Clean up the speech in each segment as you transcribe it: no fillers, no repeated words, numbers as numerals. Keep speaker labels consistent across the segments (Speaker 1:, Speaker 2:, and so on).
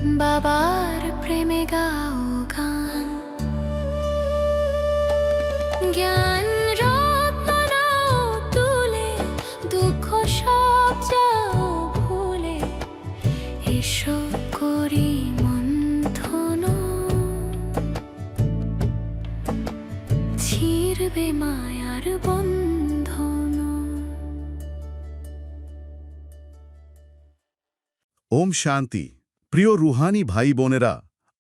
Speaker 1: বাবার প্রেমে গাও গান, জ্ঞান রত্ন নাও তুলে, দুঃখ সব যাও ভুলে, এসো করি মন্থন, ছিড়বে মায়ার বন্ধন।
Speaker 2: ওম শান্তি। প্রিয় রুহানি ভাই বোনেরা,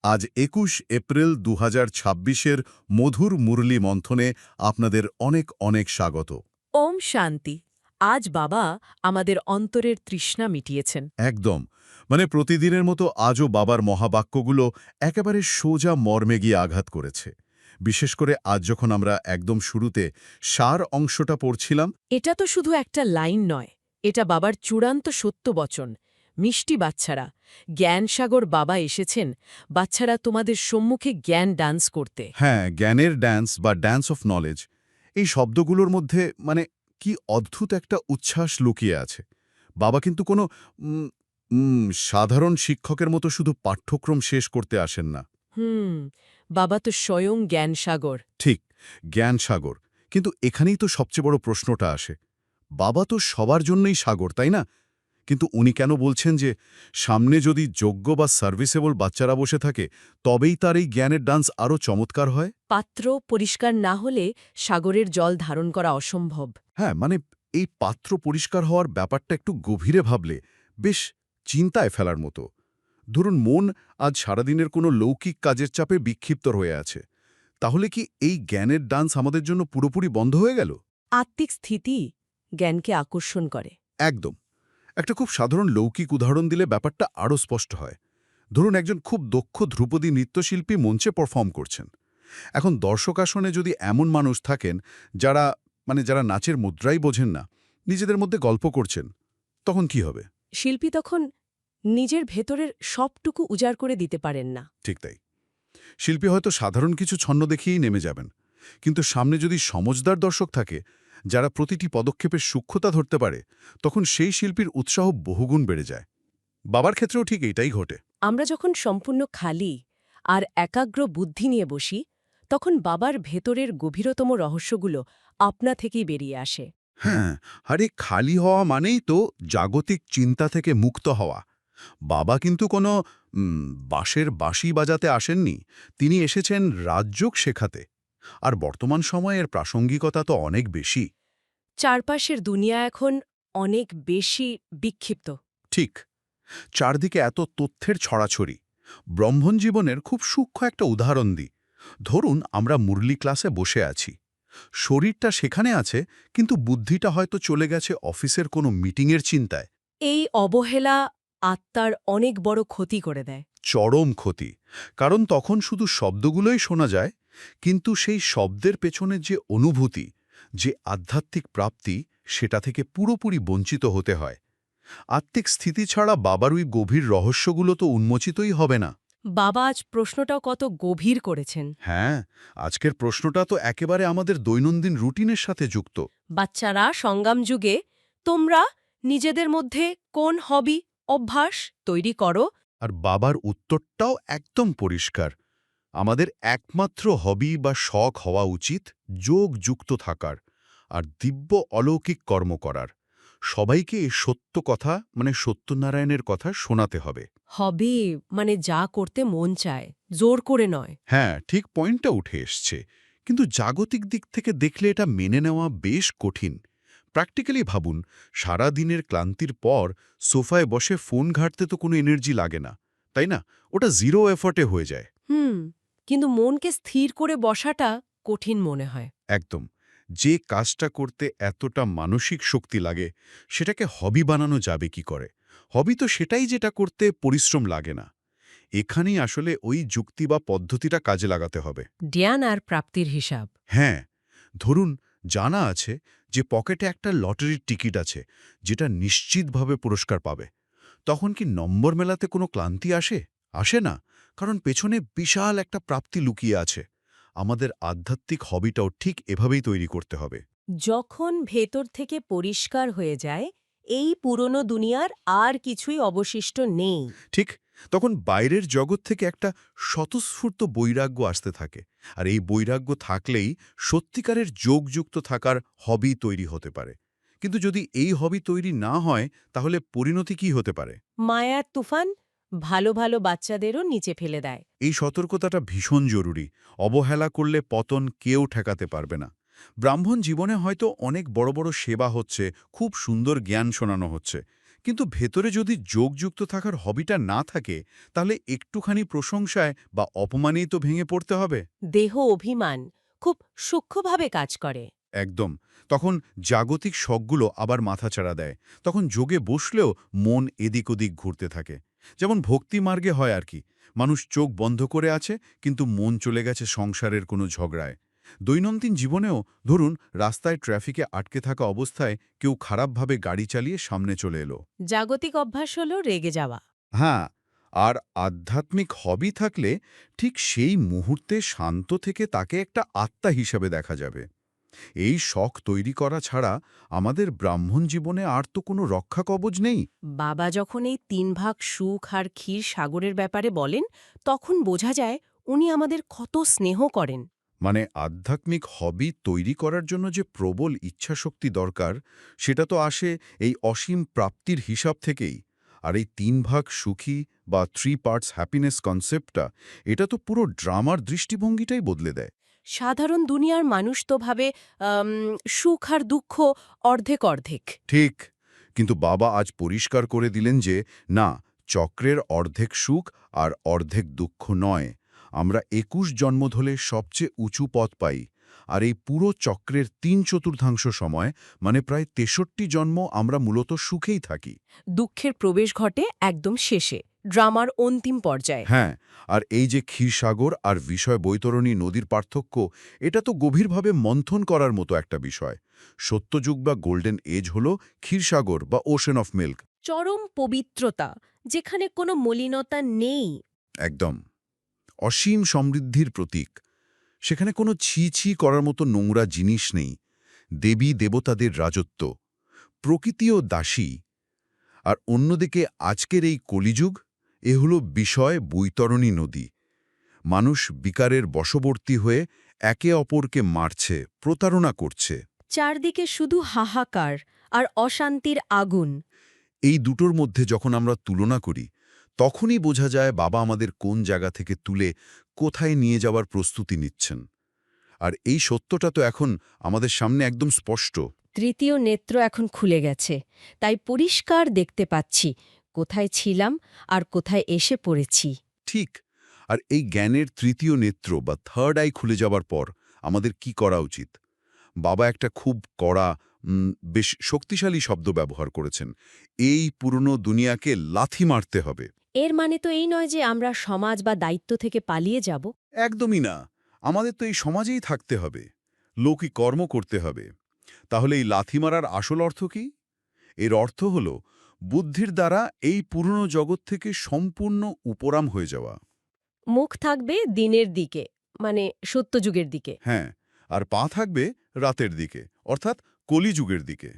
Speaker 2: আজ ২১ এপ্রিল ২০২৬-এর মধুর মুরলী মন্থনে আপনাদের অনেক অনেক স্বাগত।
Speaker 3: ওম শান্তি। আজ বাবা আমাদের অন্তরের তৃষ্ণা মিটিয়েছেন।
Speaker 2: একদম, মানে প্রতিদিনের মতো আজও বাবার মহাবাক্যগুলো একেবারে সোজা মর্মে গিয়ে আঘাত করেছে। বিশেষ করে আজ যখন আমরা একদম শুরুতে সার অংশটা পড়ছিলাম।
Speaker 3: এটা তো শুধু একটা লাইন নয়, এটা বাবার চূড়ান্ত সত্য বচন। মিষ্টি বাচ্চারা, জ্ঞানসাগর বাবা এসেছেন বাচ্চারা তোমাদের সম্মুখে জ্ঞান ডান্স করতে।
Speaker 2: হ্যাঁ, জ্ঞানের ড্যান্স বা ড্যান্স অফ নলেজ, এই শব্দগুলোর মধ্যে মানে কি অদ্ভুত একটা উচ্ছ্বাস লুকিয়ে আছে। বাবা কিন্তু কোনো সাধারণ শিক্ষকের মতো শুধু পাঠ্যক্রম শেষ করতে আসেন না।
Speaker 3: বাবা তো স্বয়ং জ্ঞানসাগর।
Speaker 2: ঠিক, জ্ঞানসাগর। কিন্তু এখানেই তো সবচেয়ে বড় প্রশ্নটা আসে। বাবা তো সবার জন্যই সাগর, তাই না? কিন্তু উনি কেন বলছেন যে সামনে যদি যোগ্য বা সার্ভিসেবল বাচ্চারা বসে থাকে তবেই তার এই জ্ঞানের ডান্স আরও চমৎকার হয়?
Speaker 3: পাত্র পরিষ্কার না হলে সাগরের জল ধারণ করা অসম্ভব।
Speaker 2: হ্যাঁ, মানে এই পাত্র পরিষ্কার হওয়ার ব্যাপারটা একটু গভীরে ভাবলে বেশ চিন্তায় ফেলার মতো। ধরুন মন আজ সারাদিনের কোনো লৌকিক কাজের চাপে বিক্ষিপ্ত হয়ে আছে, তাহলে কি এই জ্ঞানের ডান্স আমাদের জন্য পুরোপুরি বন্ধ হয়ে গেল?
Speaker 3: আত্মিক স্থিতি জ্ঞানকে আকর্ষণ করে।
Speaker 2: একদম। একটা খুব সাধারণ লৌকিক উদাহরণ দিলে ব্যাপারটা আরও স্পষ্ট হয়। ধরুন একজন খুব দক্ষ ধ্রুপদী নৃত্যশিল্পী মঞ্চে পারফর্ম করছেন। এখন দর্শক আসনে যদি এমন মানুষ থাকেন যারা নাচের মুদ্রাই বোঝেন না, নিজেদের মধ্যে গল্প করছেন, তখন কি হবে?
Speaker 3: শিল্পী তখন নিজের ভেতরের সবটুকু উজাড় করে দিতে পারেন না।
Speaker 2: ঠিক তাই। শিল্পী হয়তো সাধারণ কিছু ছন্ন দেখিয়েই নেমে যাবেন, কিন্তু সামনে যদি সমজদার দর্শক থাকে যারা প্রতিটি পদক্ষেপের সূক্ষ্মতা ধরতে পারে, তখন সেই শিল্পীর উৎসাহ বহুগুণ বেড়ে যায়। বাবার ক্ষেত্রেও ঠিক এটাই ঘটে।
Speaker 3: আমরা যখন সম্পূর্ণ খালি আর একাগ্র বুদ্ধি নিয়ে বসি, তখন বাবার ভেতরের গভীরতম রহস্যগুলো আপনা থেকেই বেরিয়ে আসে।
Speaker 2: হ্যাঁ, আরে খালি হওয়া মানেই তো জাগতিক চিন্তা থেকে মুক্ত হওয়া। বাবা কিন্তু কোনো বাঁশের বাঁশি বাজাতে আসেননি, তিনি এসেছেন রাজযোগ শেখাতে। আর বর্তমান সময়ের প্রাসঙ্গিকতা তো অনেক বেশি।
Speaker 3: চারপাশের দুনিয়া এখন অনেক বেশি বিক্ষিপ্ত।
Speaker 2: ঠিক, চারদিকে এত তথ্যের ছড়াছড়ি। ব্রহ্মজীবনের খুব সূক্ষ্ম একটা উদাহরণ দিই। ধরুন আমরা মুরলি ক্লাসে বসে আছি, শরীরটা সেখানে আছে, কিন্তু বুদ্ধিটা হয়তো চলে গেছে অফিসের কোনো মিটিংয়ের চিন্তায়।
Speaker 3: এই অবহেলা আত্মার অনেক বড় ক্ষতি করে দেয়।
Speaker 2: চরম ক্ষতি, কারণ তখন শুধু শব্দগুলোই শোনা যায়, কিন্তু সেই শব্দের পেছনে যে অনুভূতি, যে আধ্যাত্মিক প্রাপ্তি, সেটা থেকে পুরোপুরি বঞ্চিত হতে হয়। আত্মিক স্থিতি ছাড়া বাবার ওই গভীর রহস্যগুলো তো উন্মোচিতই হবে না।
Speaker 3: বাবা আজ প্রশ্নটাও কত গভীর করেছেন।
Speaker 2: হ্যাঁ, আজকের প্রশ্নটা তো একেবারে আমাদের দৈনন্দিন রুটিনের সাথে যুক্ত।
Speaker 3: বাচ্চারা সংগ্রাম যুগে তোমরা নিজেদের মধ্যে কোন হবি অভ্যাস তৈরি করো?
Speaker 2: আর বাবার উত্তরটাও একদম পরিষ্কার। আমাদের একমাত্র হবি বা শখ হওয়া উচিত যোগযুক্ত থাকার আর দিব্য অলৌকিক কর্ম করার। সবাইকে এই সত্য কথা, মানে সত্যনারায়ণের কথা শোনাতে হবে।
Speaker 3: হবি মানে যা করতে মন চায়, জোর করে নয়।
Speaker 2: হ্যাঁ, ঠিক পয়েন্টটা উঠে এসছে। কিন্তু জাগতিক দিক থেকে দেখলে এটা মেনে নেওয়া বেশ কঠিন। প্র্যাকটিক্যালি ভাবুন, সারা দিনের ক্লান্তির পর সোফায় বসে ফোন ঘাঁটতে তো কোনো এনার্জি লাগে না, তাই না? ওটা জিরো এফর্টে হয়ে যায়।
Speaker 3: কিন্তু মনকে স্থির করে বসাটা কঠিন মনে হয়।
Speaker 2: একদম। যে কাজটা করতে এতটা মানসিক শক্তি লাগে, সেটাকে হবি বানানো যাবে কি করে? হবি তো সেটাই যেটা করতে পরিশ্রম লাগে না। এখানেই আসলে ওই যুক্তি বা পদ্ধতিটা কাজে লাগাতে হবে।
Speaker 3: জ্ঞান আর প্রাপ্তির হিসাব।
Speaker 2: হ্যাঁ, ধরুন জানা আছে যে পকেটে একটা লটারির টিকিট আছে, যেটা নিশ্চিতভাবে পুরস্কার পাবে। তখন কি নম্বর মেলাতে কোনো ক্লান্তি আসে? আসে না, কারণ পেছনে বিশাল একটা প্রাপ্তি লুকিয়ে আছে। আমাদের আধ্যাত্মিক হবিটাও ঠিক এভাবেই তৈরি করতে হবে।
Speaker 3: যখন ভেতর থেকে পরিষ্কার হয়ে যায়, এই পুরনো দুনিয়ার আর কিছুই অবশিষ্ট নেই।
Speaker 2: ঠিক, তখন বাইরের জগৎ থেকে একটা স্বতঃস্ফূর্ত বৈরাগ্য আসতে থাকে। আর এই বৈরাগ্য থাকলেই সত্যিকারের যোগযুক্ত থাকার হবি তৈরি হতে পারে। কিন্তু যদি এই হবি তৈরি না হয়, তাহলে পরিণতি কি হতে পারে?
Speaker 3: মায়ার তুফান ভালো ভালো বাচ্চাদেরও নিচে ফেলে দেয়।
Speaker 2: এই সতর্কতাটা ভীষণ জরুরি। অবহেলা করলে পতন কেউ ঠেকাতে পারবে না। ব্রাহ্মণ জীবনে হয়তো অনেক বড় বড় সেবা হচ্ছে, খুব সুন্দর জ্ঞান শোনানো হচ্ছে, কিন্তু ভেতরে যদি যোগযুক্ত থাকার হবিটা না থাকে, তাহলে একটুখানি প্রশংসায় বা অপমানেই তো ভেঙে পড়তে হবে।
Speaker 3: দেহ অভিমান খুব সূক্ষ্মভাবে কাজ করে।
Speaker 2: একদম। তখন জাগতিক শখগুলো আবার মাথাচাড়া দেয়। তখন যোগে বসলেও মন এদিক ওদিক ঘুরতে থাকে। যেমন ভক্তি মার্গে হয় আর কি। মানুষ চোখ বন্ধ করে আছে, কিন্তু মন চলে গেছে সংসারের কোনো ঝগড়ায়। দৈনন্দিন জীবনেও ধরুন, রাস্তায় ট্রাফিকে আটকে থাকা অবস্থায় কেউ খারাপভাবে গাড়ি চালিয়ে সামনে চলে এলো।
Speaker 3: জাগতিক অভ্যাস হলো রেগে যাওয়া।
Speaker 2: হ্যাঁ, আর আধ্যাত্মিক হবি থাকলে ঠিক সেই মুহূর্তে শান্ত থেকে তাকে একটা আত্মা হিসাবে দেখা যাবে। এই শখ তৈরি করা ছাড়া আমাদের ব্রাহ্মণ জীবনে আর তো কোনো রক্ষা কবচ নেই।
Speaker 3: বাবা যখন এই ৩ ভাগ সুখ আর ক্ষীর সাগরের ব্যাপারে বলেন, তখন বোঝা যায় উনি আমাদের কত স্নেহ করেন।
Speaker 2: মানে আধ্যাত্মিক হবি তৈরি করার জন্য যে প্রবল ইচ্ছাশক্তি দরকার, সেটা তো আসে এই অসীম প্রাপ্তির হিসাব থেকেই। আর এই ৩ ভাগ সুখী বা 3 পার্টস হ্যাপিনেস কনসেপ্টটা, এটা তো পুরো ড্রামার দৃষ্টিভঙ্গিটাই বদলে দেয়।
Speaker 3: সাধারণ দুনিয়ার মানুষ তো ভাবে সুখ আর দুঃখ অর্ধেক অর্ধেক।
Speaker 2: ঠিক। কিন্তু বাবা আজ পরিষ্কার করে দিলেন যে না, চক্রের অর্ধেক সুখ আর অর্ধেক দুঃখ নয়। আমরা ২১ জন্ম ধরে সবচেয়ে উঁচু পদ পাই। আর এই পুরো চক্রের ৩/৪ সময়, মানে প্রায় ৬৩ জন্ম আমরা মূলত সুখেই থাকি।
Speaker 3: দুঃখের প্রবেশ ঘটে একদম শেষে, ড্রামার অন্তিম পর্যায়ে।
Speaker 2: হ্যাঁ, আর এই যে ক্ষীরসাগর আর বিষয় বৈতরণী নদীর পার্থক্য, এটা তো গভীরভাবে মন্থন করার মতো একটা বিষয়। সত্যযুগ বা গোল্ডেন এজ হল ক্ষীরসাগর বা ওশেন অফ মিল্ক।
Speaker 3: চরম পবিত্রতা, যেখানে কোনো মলিনতা নেই।
Speaker 2: একদম। অসীম সমৃদ্ধির প্রতীক। সেখানে কোনো ছি ছি করার মতো নোংরা জিনিস নেই। দেবী দেবতাদের রাজত্ব, প্রকৃতিও দাসী। আর অন্যদিকে আজকের এই কলিযুগ, এ হল বিষয় বৈতরণী নদী। মানুষ বিকারের বশবর্তী হয়ে একে অপরকে মারছে, প্রতারণা করছে।
Speaker 3: চারদিকে শুধু হাহাকার আর অশান্তির আগুন।
Speaker 2: এই দুটোর মধ্যে যখন আমরা তুলনা করি, তখনই বোঝা যায় বাবা আমাদের কোন জায়গা থেকে তুলে কোথায় নিয়ে যাওয়ার প্রস্তুতি নিচ্ছেন। আর এই সত্যটা তো এখন আমাদের সামনে একদম স্পষ্ট।
Speaker 3: তৃতীয় নেত্র এখন খুলে গেছে, তাই পরিষ্কার দেখতে পাচ্ছি কোথায় ছিলাম আর কোথায় এসে পড়েছি।
Speaker 2: ঠিক। আর এই জ্ঞানের তৃতীয় নেত্র বা থার্ড আই খুলে যাবার পর আমাদের কি করা উচিত? বাবা একটা খুব কড়া, বেশ শক্তিশালী শব্দ ব্যবহার করেছেন। এই পুরনো দুনিয়াকে লাথি মারতে হবে।
Speaker 3: এর মানে তো এই নয় যে আমরা সমাজ বা দায়িত্ব থেকে পালিয়ে যাব।
Speaker 2: একদমই না। আমাদের তো এই সমাজেই থাকতে হবে, লৌকিক কর্ম করতে হবে। তাহলে এই লাথি মারার আসল অর্থ কি? এর অর্থ হল বুদ্ধির দ্বারা এই পুরনো জগৎ থেকে সম্পূর্ণ উপরাম হয়ে যাওয়া।
Speaker 3: মুখ থাকবে দিনের দিকে, মানে সত্যযুগের দিকে।
Speaker 2: হ্যাঁ, আর পা থাকবে রাতের দিকে, অর্থাৎ কলিযুগের দিকে।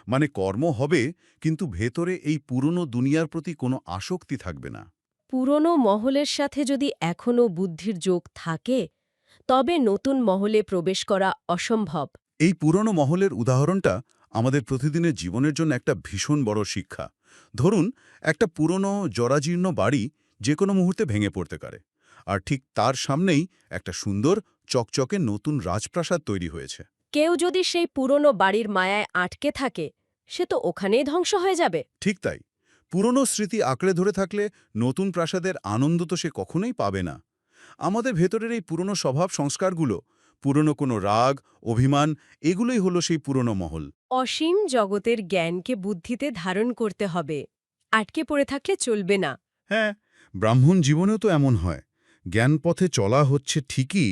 Speaker 2: মানে কর্ম হবে, কিন্তু ভেতরে এই পুরনো দুনিয়ার প্রতি কোনো আসক্তি থাকবে না।
Speaker 3: পুরনো মহলের সাথে যদি এখনও বুদ্ধির যোগ থাকে, তবে নতুন মহলে প্রবেশ করা অসম্ভব।
Speaker 2: এই পুরনো মহলের উদাহরণটা আমাদের প্রতিদিনের জীবনের জন্য একটা ভীষণ বড় শিক্ষা। ধরুন, একটা পুরনো জরাজীর্ণ বাড়ি যে কোনো মুহূর্তে ভেঙে পড়তে পারে, আর ঠিক তার সামনেই একটা সুন্দর চকচকে নতুন রাজপ্রাসাদ তৈরি হয়েছে।
Speaker 3: কেউ যদি সেই পুরনো বাড়ির মায়ায় আটকে থাকে, সে তো ওখানেই ধ্বংস হয়ে যাবে।
Speaker 2: ঠিক তাই। পুরনো স্মৃতি আঁকড়ে ধরে থাকলে নতুন প্রাসাদের আনন্দ তো সে কখনোই পাবে না। আমাদের ভেতরের এই পুরনো স্বভাব সংস্কারগুলো, পুরনো কোনো রাগ, অভিমান, এগুলোই হলো সেই পুরনো মহল।
Speaker 3: অসীম জগতের জ্ঞানকে বুদ্ধিতে ধারণ করতে হবে, আটকে পড়ে থাকলে চলবে না।
Speaker 2: হ্যাঁ, ব্রাহ্মণ জীবনেও তো এমন হয়। জ্ঞানপথে চলা হচ্ছে ঠিকই,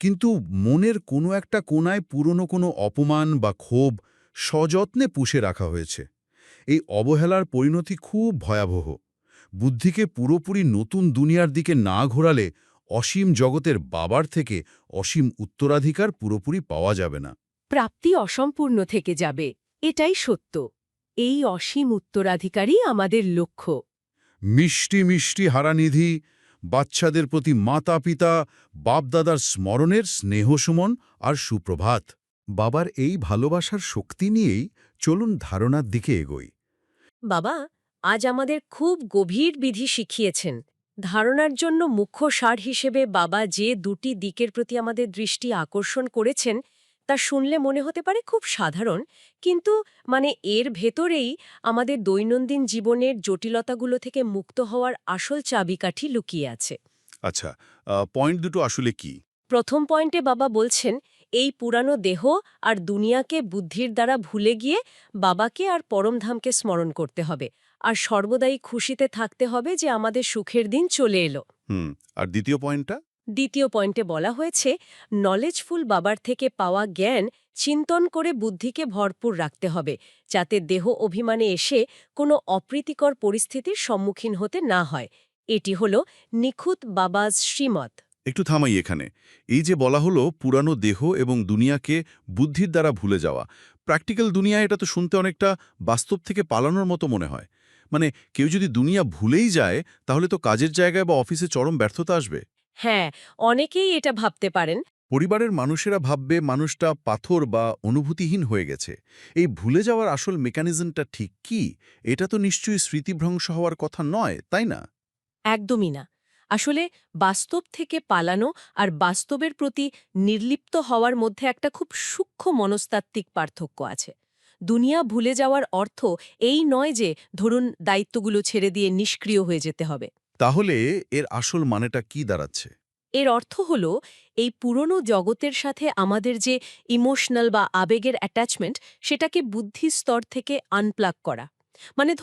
Speaker 2: কিন্তু মনের কোনো একটা কোণায় পুরনো কোনো অপমান বা ক্ষোভ সযত্নে পুষে রাখা হয়েছে। এই অবহেলার পরিণতি খুব ভয়াবহ। বুদ্ধিকে পুরোপুরি নতুন দুনিয়ার দিকে না ঘোরালে অসীম জগতের বাবার থেকে অসীম উত্তরাধিকার পুরোপুরি পাওয়া যাবে না।
Speaker 3: প্রাপ্তি অসম্পূর্ণ থেকে যাবে, এটাই সত্য। এই অসীম উত্তরাধিকারই আমাদের লক্ষ্য।
Speaker 2: মিষ্টি মিষ্টি হারানিধি, বাচ্চাদের প্রতি মাতা পিতা, বাপদাদার স্মরণের স্নেহসুমন আর সুপ্রভাত। বাবার এই ভালোবাসার শক্তি নিয়েই চলুন ধারণার দিকে এগোই।
Speaker 3: বাবা আজ আমাদের খুব গভীর বিধি শিখিয়েছেন। ধারণার জন্য মুখ্য সার হিসেবে বাবা যে দুটি দিকের প্রতি আমাদের দৃষ্টি আকর্ষণ করেছেন তা শুনলে মনে হতে পারে খুব সাধারণ, কিন্তু এর ভেতরেই আমাদের দৈনন্দিন জীবনের জটিলতাগুলো থেকে মুক্ত হওয়ার আসল চাবিকাঠি লুকিয়ে আছে।
Speaker 2: আচ্ছা, পয়েন্ট দুটো আসলে কি?
Speaker 3: প্রথম পয়েন্টে বাবা বলছেন এই পুরানো দেহ আর দুনিয়াকে বুদ্ধির দ্বারা ভুলে গিয়ে বাবাকে আর পরমধামকে স্মরণ করতে হবে, আর সর্বদাই খুশিতে থাকতে হবে যে আমাদের সুখের দিন চলে এলো।
Speaker 2: আর দ্বিতীয় পয়েন্টটা?
Speaker 3: দ্বিতীয় পয়েন্টে বলা হয়েছে নলেজফুল বাবার থেকে পাওয়া জ্ঞান চিন্তন করে বুদ্ধিকে ভরপুর রাখতে হবে, যাতে দেহ অভিমানে এসে কোনো অপ্রীতিকর পরিস্থিতির সম্মুখীন হতে না হয়। এটি হল নিখুঁত বাবাজ শ্রীমত।
Speaker 2: একটু থামাই এখানে। এই যে বলা হলো পুরানো দেহ এবং দুনিয়াকে বুদ্ধির দ্বারা ভুলে যাওয়া, প্র্যাকটিক্যাল দুনিয়ায় এটা তো শুনতে অনেকটা বাস্তব থেকে পালানোর মতো মনে হয়। কেউ যদি দুনিয়া ভুলেই যায় তাহলে তো কাজের জায়গায় বা অফিসে চরম ব্যর্থতা আসবে।
Speaker 3: হ্যাঁ, অনেকেই এটা ভাবতে পারেন।
Speaker 2: পরিবারের মানুষেরা ভাববে মানুষটা পাথর বা অনুভূতিহীন হয়ে গেছে। এই ভুলে যাওয়ার আসল মেকানিজমটা ঠিক কি? এটা তো নিশ্চয়ই স্মৃতিভ্রংশ হওয়ার কথা নয়, তাই না?
Speaker 3: একদমই না। আসলে বাস্তব থেকে পালানো আর বাস্তবের প্রতি নির্লিপ্ত হওয়ার মধ্যে একটা খুব সূক্ষ্ম মনস্তাত্ত্বিক পার্থক্য আছে। দুনিয়া ভুলে যাওয়ার অর্থ এই নয় যে ধরুন দায়িত্বগুলো ছেড়ে দিয়ে নিষ্ক্রিয় হয়ে যেতে হবে।
Speaker 2: তাহলে এর আসল মানেটা কি দাঁড়াচ্ছে?
Speaker 3: এর অর্থ হল এই পুরনো জগতের সাথে আমাদের যে ইমোশনাল বা আবেগের অ্যাটাচমেন্ট, সেটাকে বুদ্ধি স্তর থেকে আনপ্লাগ করা।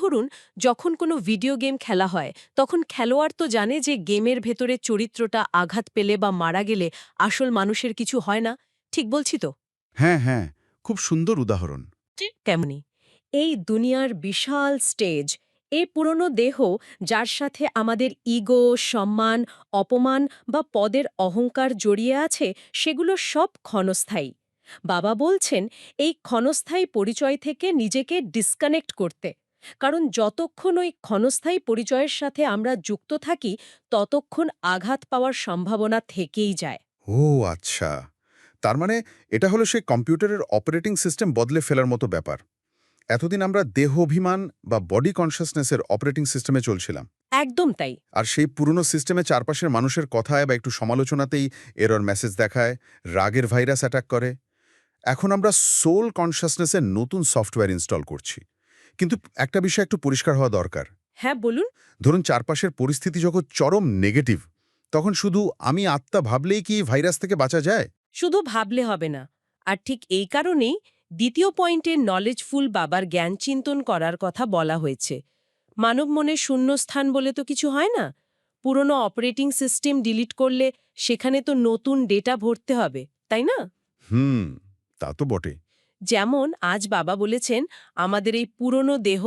Speaker 3: ধরুন যখন কোনো ভিডিও গেম খেলা হয় তখন খেলোয়াড় তো জানে যে গেমের ভেতরে চরিত্রটা আঘাত পেলে বা মারা গেলে আসল মানুষের কিছু হয় না। ঠিক বলছি তো?
Speaker 2: হ্যাঁ, হ্যাঁ, খুব সুন্দর উদাহরণ।
Speaker 3: ঠিক কেমনি এই দুনিয়ার বিশাল স্টেজ, এই পুরনো দেহ যার সাথে আমাদের ইগো, সম্মান, অপমান বা পদের অহংকার জড়িয়ে আছে, সেগুলো সব ক্ষণস্থায়ী। বাবা বলছেন এই ক্ষণস্থায়ী পরিচয় থেকে নিজেকে ডিসকানেক্ট করতে, কারণ যতক্ষণ ওই ক্ষণস্থায়ী পরিচয়ের সাথে আমরা যুক্ত থাকি ততক্ষণ আঘাত পাওয়ার সম্ভাবনা থেকেই যায়।
Speaker 2: ও আচ্ছা, তার মানে এটা হলো সেই কম্পিউটারের অপারেটিং সিস্টেম বদলে ফেলার মতো ব্যাপার। এতদিন আমরা দেহ অভিমান বা বডি কনসিয়াসনেসের অপারেটিং সিস্টেমে চলছিলাম।
Speaker 3: একদম তাই।
Speaker 2: আর সেই পুরনো সিস্টেমে চারপাশের মানুষের কথায় বা একটু সমালোচনাতেই এরর মেসেজ দেখায়, রাগের ভাইরাস অ্যাটাক করে। এখন আমরা সোল কনসিয়াসনেসের নতুন সফটওয়্যার ইনস্টল করছি। কিন্তু একটা বিষয় একটু পরিষ্কার হওয়া দরকার।
Speaker 3: হ্যাঁ, বলুন।
Speaker 2: ধরুন চারপাশের পরিস্থিতি যখন চরম নেগেটিভ, তখন শুধু আমি আত্মা ভাবলেই কি ভাইরাস থেকে বাঁচা যায়?
Speaker 3: শুধু ভাবলে হবে না। আর ঠিক এই কারণেই দ্বিতীয় পয়েন্টে নলেজফুল বাবার জ্ঞান চিন্তন করার কথা বলা হয়েছে। মানব মনে শূন্যস্থান বলে তো কিছু হয় না। পুরনো অপারেটিং সিস্টেম ডিলিট করলে সেখানে তো নতুন ডেটা ভরতে হবে, তাই না?
Speaker 2: তা তো বটে।
Speaker 3: যেমন আজ বাবা বলেছেন আমাদের এই পুরনো দেহ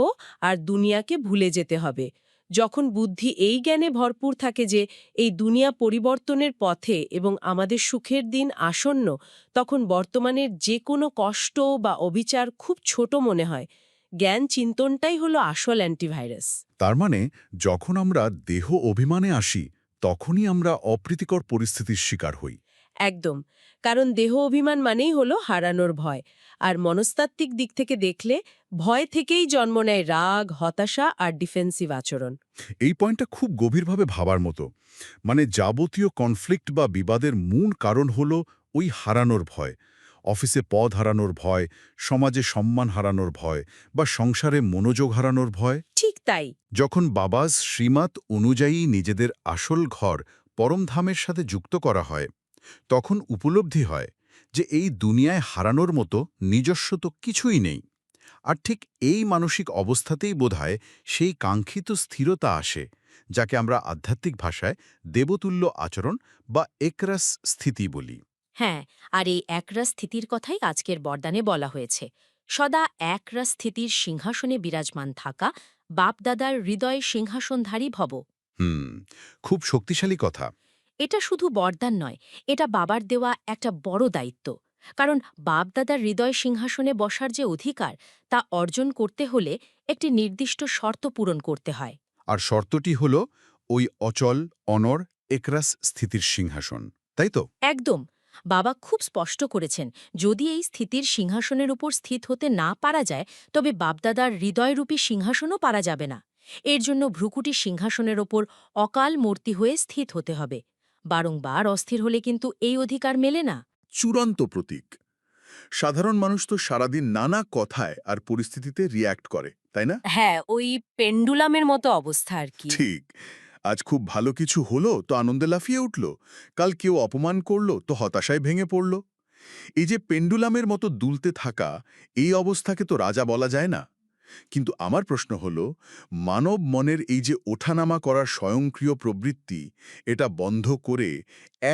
Speaker 3: আর দুনিয়াকে ভুলে যেতে হবে। যখন বুদ্ধি এই জ্ঞানে ভরপুর থাকে যে এই দুনিয়া পরিবর্তনের পথে এবং আমাদের সুখের দিন আসন্ন, তখন বর্তমানের যে কোনো কষ্ট বা অবিচার খুব ছোট মনে হয়। জ্ঞান চিন্তনটাই হলো আসল অ্যান্টিভাইরাস।
Speaker 2: তার মানে যখন আমরা দেহ অভিমানে আসি তখনই আমরা অপ্রীতিকর পরিস্থিতির শিকার হই।
Speaker 3: একদম। কারণ দেহ অভিমান মানেই হলো হারানোর ভয়। আর মনস্তাত্ত্বিক দিক থেকে দেখলে ভয় থেকেই জন্ম নেয় রাগ, হতাশা আর ডিফেন্সিভ আচরণ।
Speaker 2: এই পয়েন্টটা খুব গভীরভাবে ভাবার মতো। যাবতীয় কনফ্লিক্ট বা বিবাদের মূল কারণ হলো ওই হারানোর ভয়। অফিসে পদ হারানোর ভয়, সমাজে সম্মান হারানোর ভয়, বা সংসারে মনোযোগ হারানোর ভয়।
Speaker 3: ঠিক তাই।
Speaker 2: যখন বাবাজ শ্রীমত অনুযায়ী নিজেদের আসল ঘর পরমধামের সাথে যুক্ত করা হয়, তখন উপলব্ধি হয় যে এই দুনিয়ায় হারানোর মতো নিজস্ব তো কিছুই নেই। আর ঠিক এই মানসিক অবস্থাতেই বোধহয় সেই কাঙ্ক্ষিত স্থিরতা আসে, যাকে আমরা আধ্যাত্মিক ভাষায় দেবতুল্য আচরণ বা একরাস স্থিতি বলি।
Speaker 3: হ্যাঁ, আর এই একরাস স্থিতির কথাই আজকের বরদানে বলা হয়েছে। সদা একরাস স্থিতির সিংহাসনে বিরাজমান থাকা, বাপদাদার হৃদয় সিংহাসনধারী ভব।
Speaker 2: হুম, খুব শক্তিশালী কথা।
Speaker 3: এটা শুধু বরদান নয়, এটা বাবার দেওয়া একটা বড় দায়িত্ব। কারণ বাপদাদার হৃদয় সিংহাসনে বসার যে অধিকার, তা অর্জন করতে হলে একটি নির্দিষ্ট শর্ত পূরণ করতে হয়।
Speaker 2: আর শর্তটি হল ওই অচল, অনর, একরাস স্থিতির সিংহাসন, তাই তো?
Speaker 3: একদম। বাবা খুব স্পষ্ট করেছেন, যদি এই স্থিতির সিংহাসনের উপর স্থিত হতে না পারা যায়, তবে বাপদাদার হৃদয়রূপী সিংহাসনও পারা যাবে না। এর জন্য ভ্রুকুটি সিংহাসনের ওপর অকাল মূর্তি হয়ে স্থিত হতে হবে। বারংবার অস্থির হলে কিন্তু এই অধিকার মেলে না।
Speaker 4: চূড়ান্ত প্রতীক। সাধারণ মানুষ তো সারাদিন নানা কথায় আর পরিস্থিতিতে রিয়্যাক্ট করে, তাই না?
Speaker 3: হ্যাঁ, ওই পেন্ডুলামের মতো অবস্থা আর কি।
Speaker 4: ঠিক। আজ খুব ভালো কিছু হলো তো আনন্দে লাফিয়ে উঠল, কাল কেউ অপমান করলো তো হতাশায় ভেঙে পড়ল। এই যে পেন্ডুলামের মতো দুলতে থাকা, এই অবস্থাকে তো রাজা বলা যায় না। কিন্তু আমার প্রশ্ন হলো, মানব মনের এই যে ওঠানামা করার স্বয়ংক্রিয় প্রবৃত্তি, এটা বন্ধ করে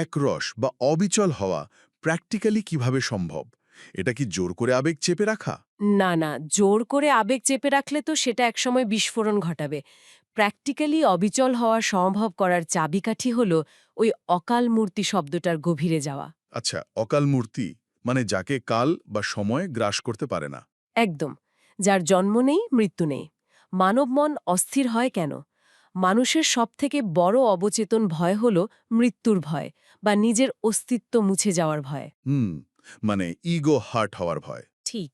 Speaker 4: একরস বা অবিচল হওয়া প্র্যাকটিক্যালি কিভাবে সম্ভব? এটা কি জোর করে আবেগ চেপে রাখা?
Speaker 3: না, না, জোর করে আবেগ চেপে রাখলে তো সেটা একসময় বিস্ফোরণ ঘটাবে। প্র্যাকটিক্যালি অবিচল হওয়া সম্ভব করার চাবিকাঠি হল ওই অকাল মূর্তি শব্দটার গভীরে যাওয়া।
Speaker 4: আচ্ছা, অকাল মূর্তি মানে যাকে কাল বা সময় গ্রাস করতে পারে না।
Speaker 3: একদম। যার জন্ম নেই, মৃত্যু নেই। মানব মন অস্থির হয় কেন? মানুষের সবথেকে বড় অবচেতন ভয় হল মৃত্যুর ভয় বা নিজের অস্তিত্ব মুছে যাওয়ার ভয়।
Speaker 4: মানে ইগো হার্ট হওয়ার ভয়।
Speaker 3: ঠিক।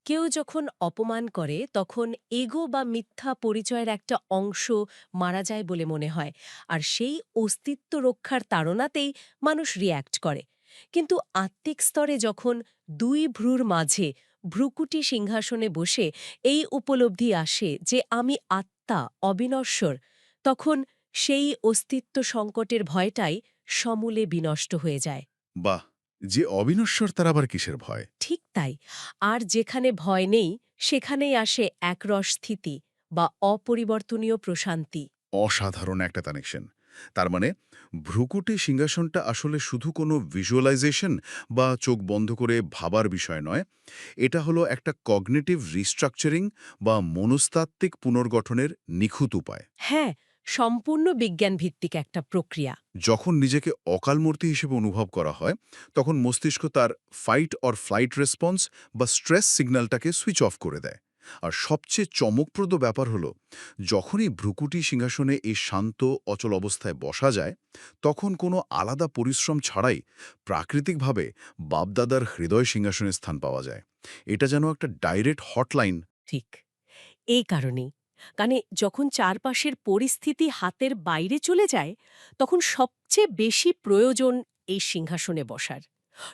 Speaker 3: কেউ যখন অপমান করে তখন এগো বা মিথ্যা পরিচয়ের একটা অংশ মারা যায় বলে মনে হয়, আর সেই অস্তিত্ব রক্ষার তাড়নাতেই মানুষ রিয়্যাক্ট করে। কিন্তু আত্মিক স্তরে যখন দুই ভ্রুর মাঝে ভ্রুকুটি সিংহাসনে বসে এই উপলব্ধি আসে যে আমি আত্মা, অবিনশ্বর, তখন সেই অস্তিত্ব সংকটের ভয়টাই সমূলে বিনষ্ট হয়ে যায়।
Speaker 4: বাহ! যে অবিনশ্বর তার আবার কিসের ভয়?
Speaker 3: ঠিক তাই। আর যেখানে ভয় নেই, সেখানেই আসে একরস স্থিতি বা অপরিবর্তনীয় প্রশান্তি।
Speaker 4: অসাধারণ একটা কানেকশন। তার মানে ভ্রুকুটি সিংহাসনটা আসলে শুধু কোনো ভিজুয়ালাইজেশন বা চোখ বন্ধ করে ভাবার বিষয় নয়। এটা হলো একটা কগনিটিভ রিস্ট্রাকচারিং বা মনস্তাত্ত্বিক পুনর্গঠনের নিখুঁত উপায়।
Speaker 3: হ্যাঁ, সম্পূর্ণ বিজ্ঞানভিত্তিক একটা প্রক্রিয়া।
Speaker 4: যখন নিজেকে অকালমূর্তি হিসেবে অনুভব করা হয়, তখন মস্তিষ্ক তার ফাইট অর ফ্লাইট রেসপন্স বা স্ট্রেস সিগন্যালটাকে সুইচ অফ করে দেয়। আর সবচেয়ে চমকপ্রদ ব্যাপার হলো, যখনই ভ্রুকুটি সিংহাসনে এই শান্ত অচল অবস্থায় বসা যায়, তখন কোনো আলাদা পরিশ্রম ছাড়াই প্রাকৃতিকভাবে বাপদাদার হৃদয় সিংহাসনে স্থান পাওয়া যায়। এটা যেন একটা ডাইরেক্ট হটলাইন।
Speaker 3: ঠিক। এই কারণেই যখন চারপাশের পরিস্থিতি হাতের বাইরে চলে যায়, তখন সবচেয়ে বেশি প্রয়োজন এই সিংহাসনে বসার।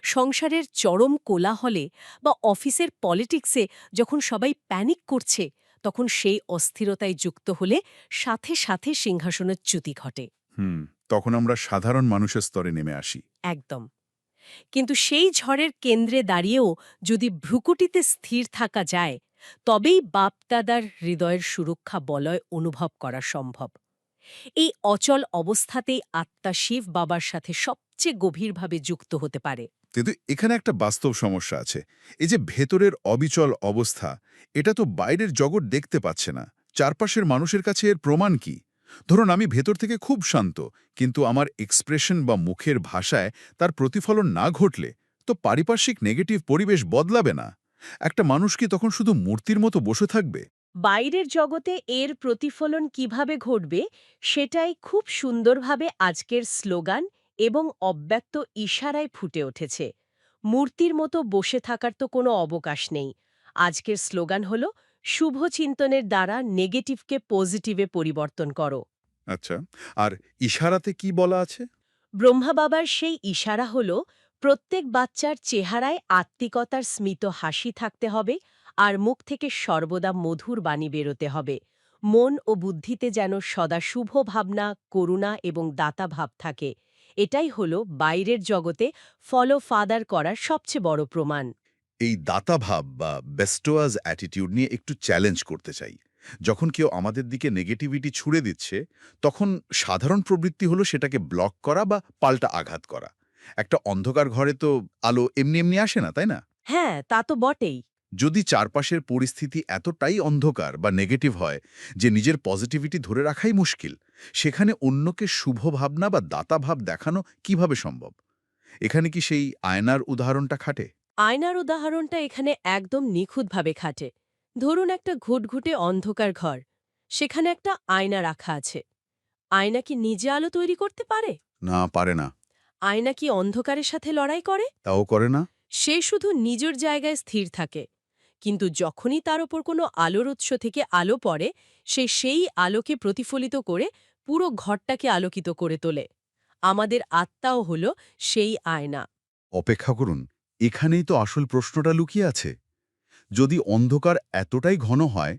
Speaker 3: সংসারের চরম কোলাহলে বা অফিসের পলিটিক্সে যখন সবাই প্যানিক করছে, তখন সেই অস্থিরতায় যুক্ত হলে সাথে সাথে সিংহাসনের চ্যুতি ঘটে।
Speaker 4: তখন আমরা সাধারণ মানুষের স্তরে নেমে আসি।
Speaker 3: একদম। কিন্তু সেই ঝড়ের কেন্দ্রে দাঁড়িয়েও যদি ভ্রুকুটিতে স্থির থাকা যায়, তবেই বাপদাদার হৃদয়ের সুরক্ষা বলয় অনুভব করা সম্ভব। এই অচল অবস্থাতেই আত্মা শিব বাবার সাথে সবচেয়ে গভীরভাবে যুক্ত হতে পারে।
Speaker 4: কিন্তু এখানে একটা বাস্তব সমস্যা আছে। এই যে ভেতরের অবিচল অবস্থা, এটা তো বাইরের জগৎ দেখতে পাচ্ছে না। চারপাশের মানুষের কাছে এর প্রমাণ কি? ধরুন আমি ভেতর থেকে খুব শান্ত, কিন্তু আমার এক্সপ্রেশন বা মুখের ভাষায় তার প্রতিফলন না ঘটলে তো পারিপার্শ্বিক নেগেটিভ পরিবেশ বদলাবে না। একটা মানুষ কি তখন শুধু মূর্তির মতো বসে থাকবে?
Speaker 3: বাইরের জগতে এর প্রতিফলন কিভাবে ঘটবে, সেটাই খুব সুন্দরভাবে আজকের স্লোগান এবং অব্যক্ত ইশারায় ফুটে উঠেছে। মূর্তির মতো বসে থাকার তো কোনো অবকাশ নেই। আজকের স্লোগান হল, শুভ চিন্তনের দ্বারা নেগেটিভকে পজিটিভে পরিবর্তন করো।
Speaker 4: আচ্ছা, আর ইশারাতে কি বলা আছে?
Speaker 3: ব্রহ্মা বাবার সেই ইশারা হল, প্রত্যেক বাচ্চার চেহারায় আত্মিকতার স্মিত হাসি থাকতে হবে আর মুখ থেকে সর্বদা মধুর বাণী বেরোতে হবে। মন ও বুদ্ধিতে যেন সদা শুভ ভাবনা, করুণা এবং দাতা ভাব থাকে। এটাই হল বাইরের জগতে ফলো ফাদার করার সবচেয়ে বড় প্রমাণ।
Speaker 4: এই দাতাভাব বা বেস্টোয়াজ অ্যাটিটিউড নিয়ে একটু চ্যালেঞ্জ করতে চাই। যখন কেউ আমাদের দিকে নেগেটিভিটি ছুড়ে দিচ্ছে, তখন সাধারণ প্রবৃত্তি হলো সেটাকে ব্লক করা বা পাল্টা আঘাত করা। একটা অন্ধকার ঘরে তো আলো এমনি এমনি আসে না, তাই না?
Speaker 3: হ্যাঁ, তা তো বটেই।
Speaker 4: যদি চারপাশের পরিস্থিতি এতটাই অন্ধকার বা নেগেটিভ হয় যে নিজের পজিটিভিটি ধরে রাখাই মুশকিল, সেখানে অন্যকে শুভ ভাবনা বা দাতাভাব দেখানো কিভাবে সম্ভব? এখানে কি সেই আয়নার উদাহরণটা খাটে?
Speaker 3: আয়নার উদাহরণটা এখানে একদম নিখুঁতভাবে খাটে। ধরুন একটা ঘুটঘুটে অন্ধকার ঘর। সেখানে একটা আয়না রাখা আছে। আয়না কি নিজে আলো তৈরি করতে পারে?
Speaker 2: না, পারে না।
Speaker 3: আয়না কি অন্ধকারের সাথে লড়াই করে?
Speaker 2: তাও করে না।
Speaker 3: সে শুধু নিজের জায়গায় স্থির থাকে, কিন্তু যখনই তার ওপর কোনো আলোর উৎস থেকে আলো পড়ে, সে সেই আলোকে প্রতিফলিত করে পুরো ঘরটাকে আলোকিত করে তোলে। আমাদের আত্মাও হল সেই আয়না।
Speaker 2: অপেক্ষা করুন, এখানেই তো আসল প্রশ্নটা লুকিয়ে আছে। যদি অন্ধকার এতটাই ঘন হয়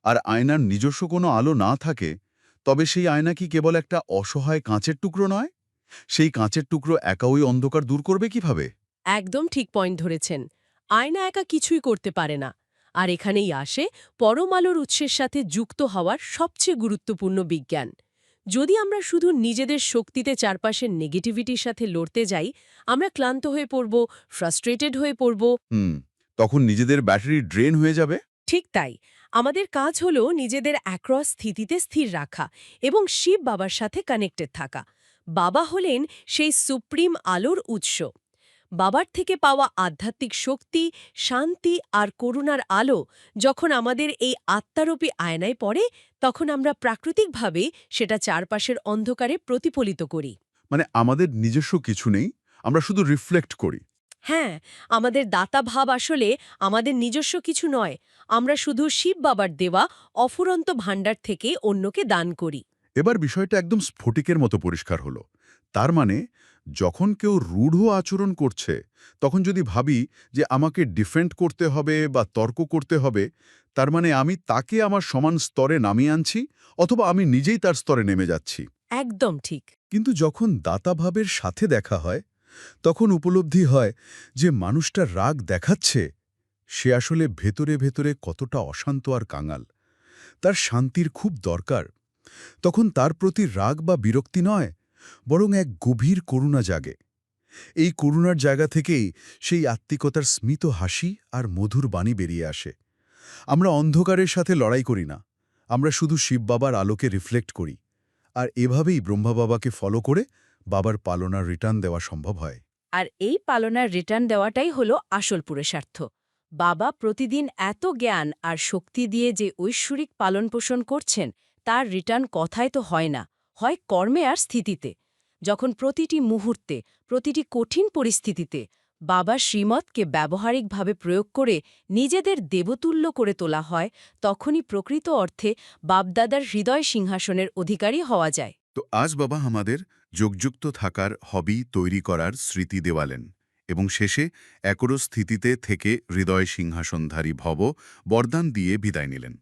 Speaker 2: আর আয়নার নিজস্ব কোনো আলো না থাকে, তবে সেই আয়না কি কেবল একটা অসহায় কাঁচের টুকরো নয়? সেই কাঁচের টুকরো একা ওই অন্ধকার দূর করবে কিভাবে?
Speaker 3: একদম ঠিক পয়েন্ট ধরেছেন। আয়না একা কিছুই করতে পারে না। আর এখানেই আসে পরম আলোর উৎসের সাথে যুক্ত হওয়ার সবচেয়ে গুরুত্বপূর্ণ বিজ্ঞান। যদি আমরা শুধু নিজেদের শক্তিতে চারপাশের নেগেটিভিটির সাথে লড়তে যাই, আমরা ক্লান্ত হয়ে পড়ব, ফ্রাস্ট্রেটেড হয়ে পড়ব।
Speaker 2: তখন নিজেদের ব্যাটারি ড্রেন হয়ে যাবে।
Speaker 3: ঠিক তাই, আমাদের কাজ হল নিজেদের অ্যাক্রস স্থিতিতে স্থির রাখা এবং শিব বাবার সাথে কানেক্টেড থাকা। বাবা হলেন সেই সুপ্রিম আলোর উৎস। বাবার থেকে পাওয়া আধ্যাত্মিক শক্তি, শান্তি আর করুণার আলো যখন আমাদের এই আত্মারূপী আয়নায় পড়ে, তখন আমরা প্রাকৃতিকভাবে সেটা চারপাশের অন্ধকারে প্রতিফলিত করি।
Speaker 2: মানে আমাদের নিজস্ব কিছু নেই, আমরা শুধু রিফ্লেক্ট করি।
Speaker 3: হ্যাঁ, আমাদের দাতা ভাব আসলে আমাদের নিজস্ব কিছু নয়। আমরা শুধু শিব বাবার দেওয়া অফুরন্ত ভাণ্ডার থেকে অন্যকে দান করি।
Speaker 2: এবার বিষয়টা একদম স্ফটিকের মতো পরিষ্কার হলো। তার মানে যখন কেউ রূঢ় আচরণ করছে, তখন যদি ভাবি যে আমাকে ডিফেন্ড করতে হবে বা তর্ক করতে হবে, তার মানে আমি তাকে আমার সমান স্তরে নামিয়ে আনছি, অথবা আমি নিজেই তার স্তরে নেমে যাচ্ছি।
Speaker 3: একদম ঠিক।
Speaker 2: কিন্তু যখন দাতাভাবের সাথে দেখা হয়, তখন উপলব্ধি হয় যে মানুষটা রাগ দেখাচ্ছে, সে আসলে ভেতরে ভেতরে কতটা অশান্ত আর কাঙাল। তার শান্তির খুব দরকার। তখন তার প্রতি রাগ বা বিরক্তি নয়, বরং এক গভীর করুণা জাগে। এই করুণার জায়গা থেকেই সেই আত্মিকতার স্মিত হাসি আর মধুর বাণী বেরিয়ে আসে। আমরা অন্ধকারের সাথে লড়াই করি না, আমরা শুধু শিব বাবার আলোকে রিফ্লেক্ট করি। আর এভাবেই ব্রহ্মা বাবাকে ফলো করে বাবার পালনার রিটার্ন দেওয়া সম্ভব হয়।
Speaker 3: আর এই পালনার রিটার্ন দেওয়াটাই হলো আসল পুরুষার্থ। বাবা প্রতিদিন এত জ্ঞান আর শক্তি দিয়ে যে ঐশ্বরিক পালনপোষণ করছেন, তার রিটার্ন কথায় তো হয় না, হয় কর্মে আর স্থিতিতে। যখন প্রতিটি মুহূর্তে, প্রতিটি কঠিন পরিস্থিতিতে বাবার শ্রীমতকে ব্যবহারিকভাবে প্রয়োগ করে নিজেদের দেবতুল্য করে তোলা হয়, তখনই প্রকৃত অর্থে বাপদাদার হৃদয় সিংহাসনের অধিকারী হওয়া যায়।
Speaker 2: তো আজ বাবা আমাদের যোগযুক্ত থাকার হবি তৈরি করার স্মৃতি দেওয়ালেন, এবং শেষে একরো স্থিতিতে থেকে হৃদয় সিংহাসনধারী ভব বরদান দিয়ে বিদায় নিলেন।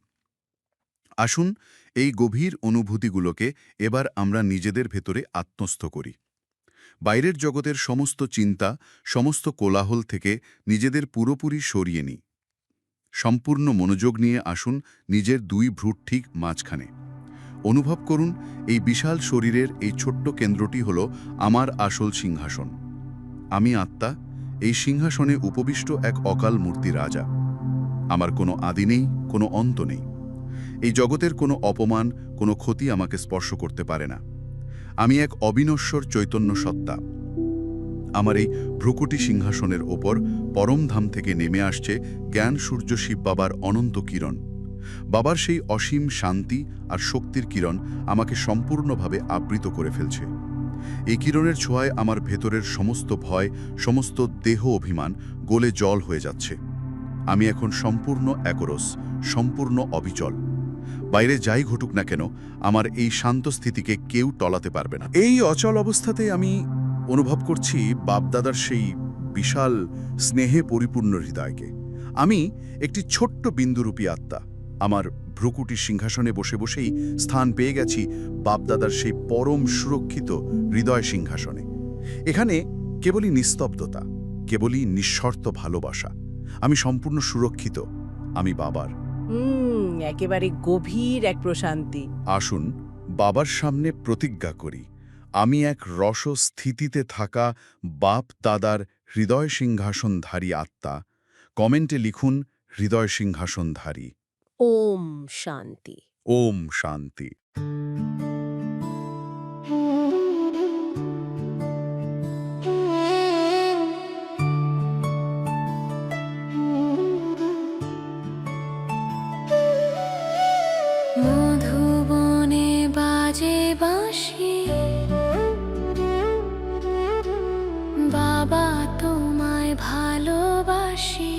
Speaker 2: আসুন এই গভীর অনুভূতিগুলোকে এবার আমরা নিজেদের ভেতরে আত্মস্থ করি। বাইরের জগতের সমস্ত চিন্তা, সমস্ত কোলাহল থেকে নিজেদের পুরোপুরি সরিয়ে নিই। সম্পূর্ণ মনোযোগ নিয়ে আসুন নিজের দুই ভ্রুর ঠিক মাঝখানে। অনুভব করুন এই বিশাল শরীরের এই ছোট্ট কেন্দ্রটি হল আমার আসল সিংহাসন। আমি আত্মা, এই সিংহাসনে উপবিষ্ট এক অকাল মূর্তি রাজা। আমার কোনো আদি নেই, কোনো অন্ত নেই। এই জগতের কোনো অপমান, কোনো ক্ষতি আমাকে স্পর্শ করতে পারে না। আমি এক অবিনশ্বর চৈতন্য সত্তা। আমার এই ভ্রুকুটি সিংহাসনের ওপর পরমধাম থেকে নেমে আসছে জ্ঞান সূর্য শিব বাবার অনন্ত কিরণ। বাবার সেই অসীম শান্তি আর শক্তির কিরণ আমাকে সম্পূর্ণভাবে আবৃত করে ফেলছে। এই কিরণের ছোঁয়ায় আমার ভেতরের সমস্ত ভয়, সমস্ত দেহ অভিমান গলে জল হয়ে যাচ্ছে। আমি এখন সম্পূর্ণ একরস, সম্পূর্ণ অবিচল। বাইরে যাই ঘটুক না কেন, আমার এই শান্ত স্থিতিকে কেউ টলাতে পারবে না। এই অচল অবস্থাতে আমি অনুভব করছি বাপদাদার সেই বিশাল স্নেহে পরিপূর্ণ হৃদয়কে। আমি একটি ছোট্ট বিন্দুরূপী আত্মা। আমার ভ্রুকুটি সিংহাসনে বসে বসেই স্থান পেয়ে গেছি বাপদাদার সেই পরম সুরক্ষিত হৃদয় সিংহাসনে। এখানে কেবলই নিস্তব্ধতা, কেবলই নিঃশর্ত ভালোবাসা। আমি সম্পূর্ণ সুরক্ষিত, আমি বাবার।
Speaker 3: একেবারে গভীর এক প্রশান্তি।
Speaker 2: আসুন বাবার সামনে প্রতিজ্ঞা করি, আমি এক রস স্থিতিতে থাকা বাপ দাদার হৃদয় সিংহাসনধারী আত্মা। কমেন্টে লিখুন হৃদয় সিংহাসনধারী।
Speaker 3: ওম শান্তি।
Speaker 2: ওম শান্তি।
Speaker 1: মধুর হাসি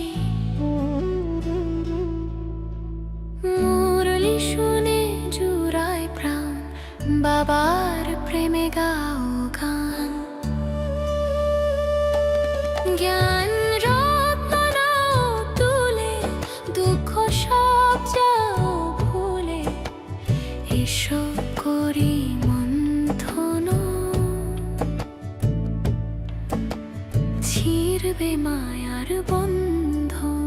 Speaker 1: মুরলি শুনে জুড়ায় প্রাণ বাবার প্রেমে গাও গান জ্ঞান রত্ন নাও তুলে দুঃখ সব যাও ভুলে এসো করি মন্থন ছিড়বে মায়ার বন্ধন